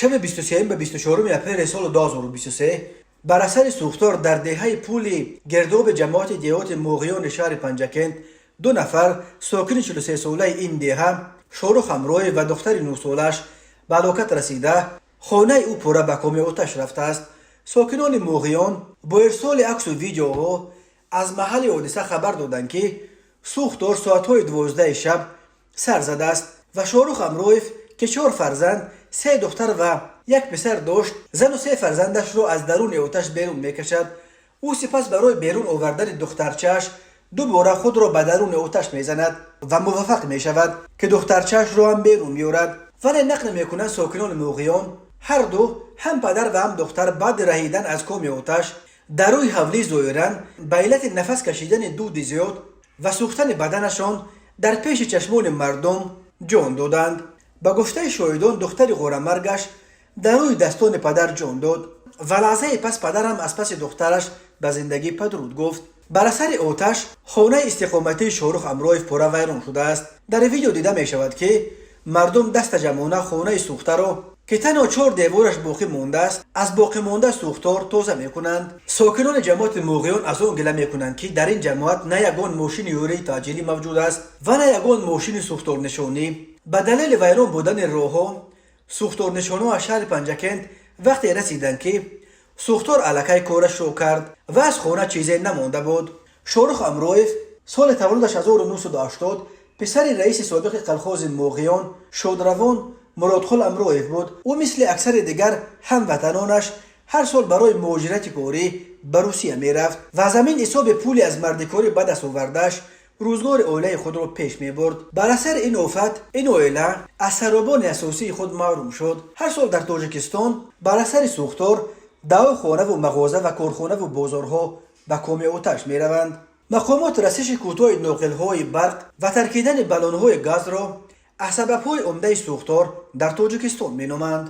شب 23 به 24 اپریل سال 2023 بر اثر سوختار در دهه پول گرداب جماعت دیهات موغیان شهر پنجکند 2 نفر ساکن 43 ساله این دهه شاروخ همراه و دختر 9 سالش به هلاکت رسیده خانه او پره به کام آتش رفته است. ساکنان موغیان با ارسال عکس و ویدیوها از محل حادثه خبر دادند که سوختار ساعت‌های 12 شب سر زده است و شاروخ همراه که 4 فرزند 3 دختر و 1 پسر داشت زن و 3 فرزندش را از درون آتش بیرون میکشد. او سپس برای بیرون آوردن دخترچه‌اش 2 بار خود را به درون آتش میزند و موفق میشود که دخترچه‌اش را هم بیرون میارد، ولی نقل میکنند ساکنان موغیان هر دو هم پدر و هم دختر بعد رهیدن از کام آتش در روی حولی ظاهراً به علت نفس کشیدن دود زیاد و سوختن بدنشان در پیش چشمان مردم جان دادند. به گفته شاهدان دختر غورمرگش در روی دستان پدر جان داد و لحظه پس پدر هم از پس دخترش به زندگی پدرود گفت. بر اثر آتش خانه استقامتی شاروخ همراه پره ویران شده است. در ویدیو دیده می شود که مردم دست جمعانه خانه سوخته را که تنها 4 دیوارش باقی مانده است از باقی مانده سوختار تازه میکنند. ساکنان جماعت موغیان از آن گله میکنند که در این جماعت نه یگان ماشین یوری تاجیلی موجود است و نه یگان ماشین سوختار نشانی. به دلیل ویران بودن راهها سوختار نشانها از شهر پنجکند وقتی رسیدند که سوختار الکی کارش را کرد و از خانه چیزی نمانده بود. شاروخ امرویف سال تولدش 1980 پسر رئیس سابق کلخاز موغیان شادروان مرادخل امرویف بود. او مثل اکثر دیگر هموطنانش هر سال برای مهاجرت کاری به روسیه میرفت و از همین حساب پولی از مردکاری به دست آورده‌اش روزگار عائله خود را پیش می برد. بر اثر این آفت این عائله از سرابان اساسی خود محروم شد. هر سال در تاجیکستان بر اثر سوختار 10 خانه و مغازه و کارخانه و بازارها به کام آتش می روند. مقامات رسش کوتاه ناقل‌های برق و ترکیدن بلون‌های گاز را از سبب‌های عمده سوختار در تاجیکستان می نامند.